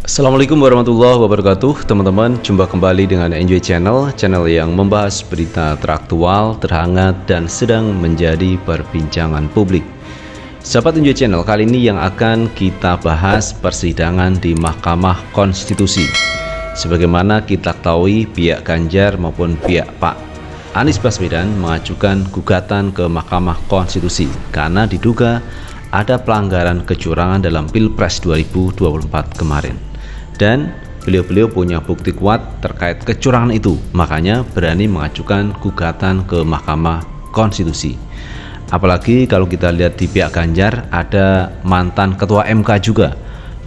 Assalamualaikum warahmatullahi wabarakatuh. Teman-teman, jumpa kembali dengan Enjoy Channel yang membahas berita teraktual, terhangat, dan sedang menjadi perbincangan publik. Sahabat Enjoy Channel, kali ini yang akan kita bahas persidangan di Mahkamah Konstitusi. Sebagaimana kita ketahui, pihak Ganjar maupun pihak Pak Anies Baswedan mengajukan gugatan ke Mahkamah Konstitusi karena diduga ada pelanggaran kecurangan dalam Pilpres 2024 kemarin. Dan beliau-beliau punya bukti kuat terkait kecurangan itu, makanya berani mengajukan gugatan ke Mahkamah Konstitusi. Apalagi kalau kita lihat di pihak Ganjar ada mantan Ketua MK juga,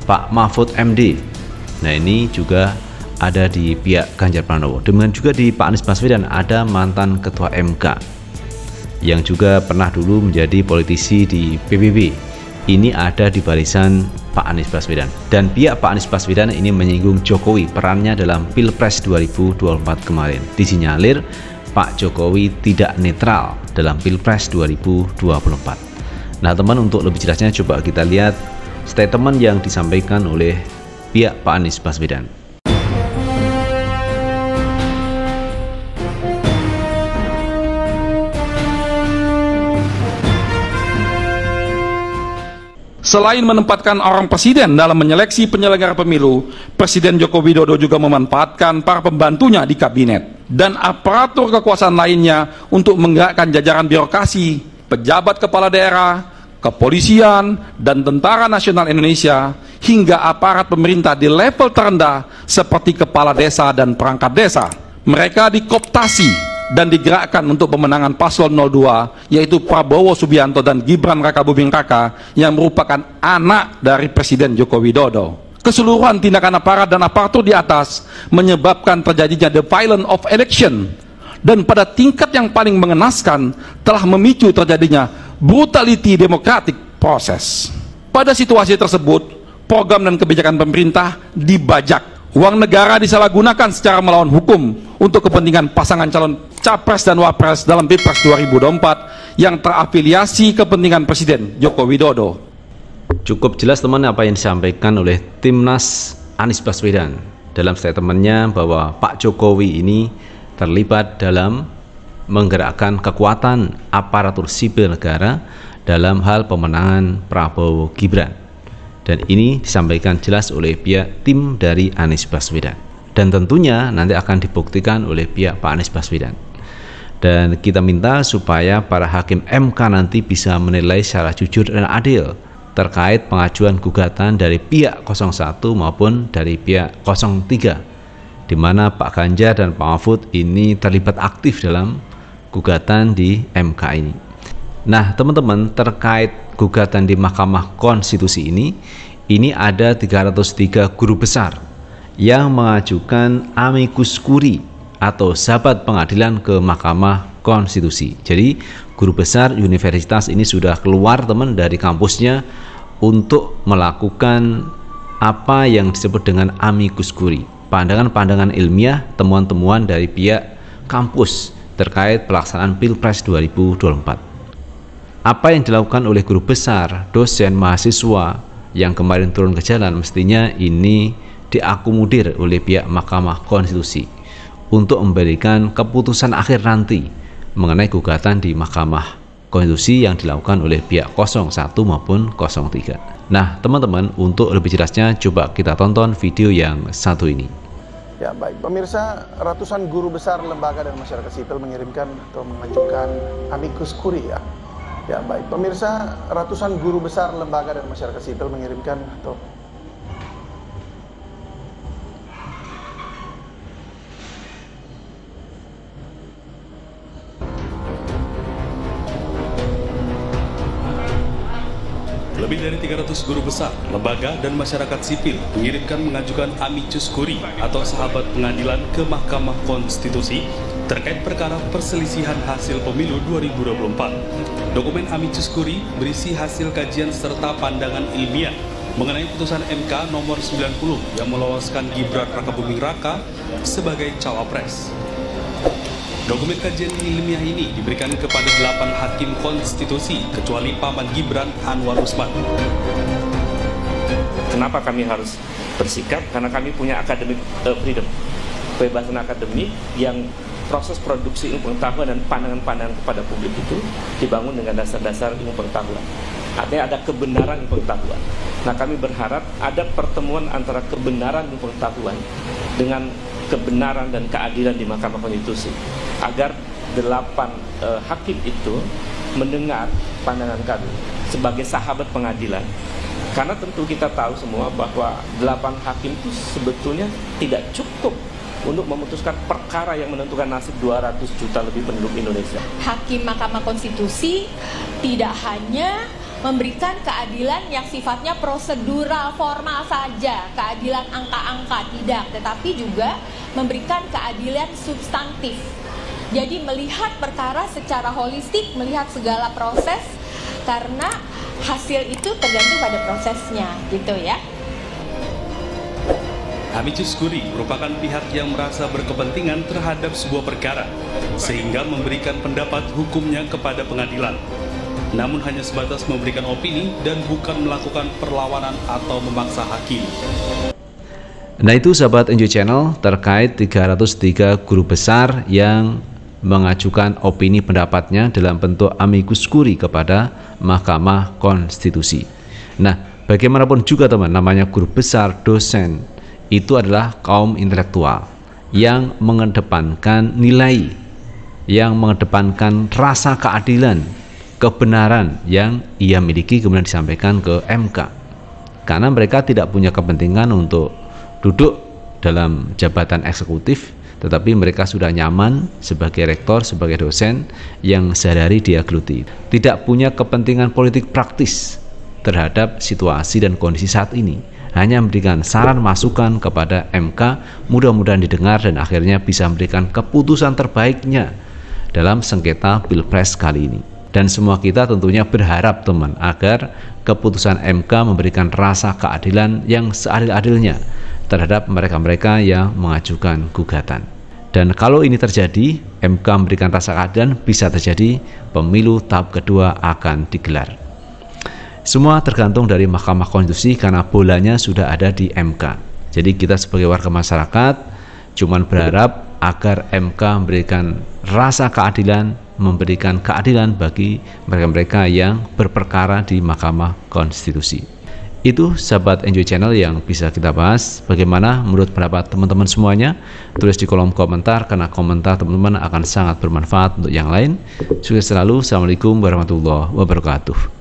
Pak Mahfud MD. Nah, ini juga ada di pihak Ganjar Pranowo. Demikian juga di Pak Anies Baswedan ada mantan Ketua MK yang juga pernah dulu menjadi politisi di PBB. Ini ada di barisan Pak Anies Baswedan. Dan pihak Pak Anies Baswedan ini menyinggung Jokowi perannya dalam Pilpres 2024 kemarin. Disinyalir Pak Jokowi tidak netral dalam Pilpres 2024. Nah teman, untuk lebih jelasnya coba kita lihat statement yang disampaikan oleh pihak Pak Anies Baswedan. Selain menempatkan orang presiden dalam menyeleksi penyelenggara pemilu, Presiden Joko Widodo juga memanfaatkan para pembantunya di kabinet dan aparatur kekuasaan lainnya untuk menggerakkan jajaran birokrasi, pejabat kepala daerah, kepolisian, dan Tentara Nasional Indonesia, hingga aparat pemerintah di level terendah seperti kepala desa dan perangkat desa. Mereka dikooptasi dan digerakkan untuk pemenangan paslon 02, yaitu Prabowo Subianto dan Gibran Rakabuming Raka yang merupakan anak dari Presiden Joko Widodo. Keseluruhan tindakan aparat dan aparatur di atas menyebabkan terjadinya the violence of election, dan pada tingkat yang paling mengenaskan telah memicu terjadinya brutality democratic process. Pada situasi tersebut, program dan kebijakan pemerintah dibajak. Uang negara disalahgunakan secara melawan hukum untuk kepentingan pasangan calon Capres dan Wapres dalam Pilpres 2024 yang terafiliasi kepentingan Presiden Joko Widodo. Cukup jelas teman apa yang disampaikan oleh Timnas Anies Baswedan dalam statementnya bahwa Pak Jokowi ini terlibat dalam menggerakkan kekuatan aparatur sipil negara dalam hal pemenangan Prabowo Gibran. Dan ini disampaikan jelas oleh pihak tim dari Anies Baswedan. Dan tentunya nanti akan dibuktikan oleh pihak Pak Anies Baswedan. Dan kita minta supaya para hakim MK nanti bisa menilai secara jujur dan adil terkait pengajuan gugatan dari pihak 01 maupun dari pihak 03, di mana Pak Ganjar dan Pak Mahfud ini terlibat aktif dalam gugatan di MK ini. Nah teman-teman, terkait gugatan di Mahkamah Konstitusi ini ada 303 guru besar yang mengajukan amicus curiae atau sahabat pengadilan ke Mahkamah Konstitusi. Jadi guru besar universitas ini sudah keluar teman dari kampusnya untuk melakukan apa yang disebut dengan amicus curiae, pandangan-pandangan ilmiah, temuan-temuan dari pihak kampus terkait pelaksanaan Pilpres 2024. Apa yang dilakukan oleh guru besar, dosen, mahasiswa yang kemarin turun ke jalan, mestinya ini diakomodir oleh pihak Mahkamah Konstitusi untuk memberikan keputusan akhir nanti mengenai gugatan di Mahkamah Konstitusi yang dilakukan oleh pihak 01 maupun 03. Nah teman-teman, untuk lebih jelasnya coba kita tonton video yang satu ini. Ya baik, pemirsa, ratusan guru besar lembaga dan masyarakat sipil mengirimkan atau mengajukan amicus curiae. Ya baik, pemirsa, ratusan guru besar lembaga dan masyarakat sipil mengirimkan atau Lebih dari 300 guru besar, lembaga, dan masyarakat sipil mengajukan amicus curiae atau sahabat pengadilan ke Mahkamah Konstitusi terkait perkara perselisihan hasil pemilu 2024. Dokumen amicus curiae berisi hasil kajian serta pandangan ilmiah mengenai putusan MK nomor 90 yang meloloskan Gibran Rakabuming Raka sebagai cawapres. Dokumen kajian ilmiah ini diberikan kepada 8 hakim konstitusi kecuali paman Gibran, Anwar Usman. Kenapa kami harus bersikap karena kami punya academic freedom, kebebasan akademik yang proses produksi ilmu pengetahuan dan pandangan-pandangan kepada publik itu dibangun dengan dasar-dasar ilmu pengetahuan. Artinya ada kebenaran ilmu pengetahuan. Nah, kami berharap ada pertemuan antara kebenaran ilmu pengetahuan dengan kebenaran dan keadilan di Mahkamah Konstitusi, agar 8 hakim itu mendengar pandangan kami sebagai sahabat pengadilan. Karena tentu kita tahu semua bahwa 8 hakim itu sebetulnya tidak cukup untuk memutuskan perkara yang menentukan nasib 200 juta lebih penduduk Indonesia. Hakim Mahkamah Konstitusi tidak hanya memberikan keadilan yang sifatnya prosedural formal saja, keadilan angka-angka, tidak, tetapi juga memberikan keadilan substantif. Jadi melihat perkara secara holistik, melihat segala proses, karena hasil itu tergantung pada prosesnya, gitu ya. Amicus Curiae merupakan pihak yang merasa berkepentingan terhadap sebuah perkara, sehingga memberikan pendapat hukumnya kepada pengadilan. Namun hanya sebatas memberikan opini dan bukan melakukan perlawanan atau memaksa hakim. Nah, itu sahabat Enjoy Channel terkait 303 guru besar yang mengajukan opini pendapatnya dalam bentuk amicus curiae kepada Mahkamah Konstitusi. Nah, bagaimanapun juga teman, namanya guru besar, dosen, itu adalah kaum intelektual yang mengedepankan nilai, yang mengedepankan rasa keadilan, kebenaran yang ia miliki kemudian disampaikan ke MK. Karena mereka tidak punya kepentingan untuk duduk dalam jabatan eksekutif, tetapi mereka sudah nyaman sebagai rektor, sebagai dosen yang sehari-hari dia geluti. Tidak punya kepentingan politik praktis terhadap situasi dan kondisi saat ini. Hanya memberikan saran masukan kepada MK, mudah-mudahan didengar dan akhirnya bisa memberikan keputusan terbaiknya dalam sengketa Pilpres kali ini. Dan semua kita tentunya berharap teman, agar keputusan MK memberikan rasa keadilan yang seadil-adilnya terhadap mereka-mereka yang mengajukan gugatan. Dan kalau ini terjadi, MK memberikan rasa keadilan, bisa terjadi pemilu tahap kedua akan digelar. Semua tergantung dari Mahkamah Konstitusi karena bolanya sudah ada di MK. Jadi kita sebagai warga masyarakat cuman berharap agar MK memberikan rasa keadilan, memberikan keadilan bagi mereka-mereka yang berperkara di Mahkamah Konstitusi. Itu sahabat Enjoy Channel yang bisa kita bahas. Bagaimana menurut pendapat teman-teman semuanya? Tulis di kolom komentar, karena komentar teman-teman akan sangat bermanfaat untuk yang lain. Sukses selalu. Assalamualaikum warahmatullahi wabarakatuh.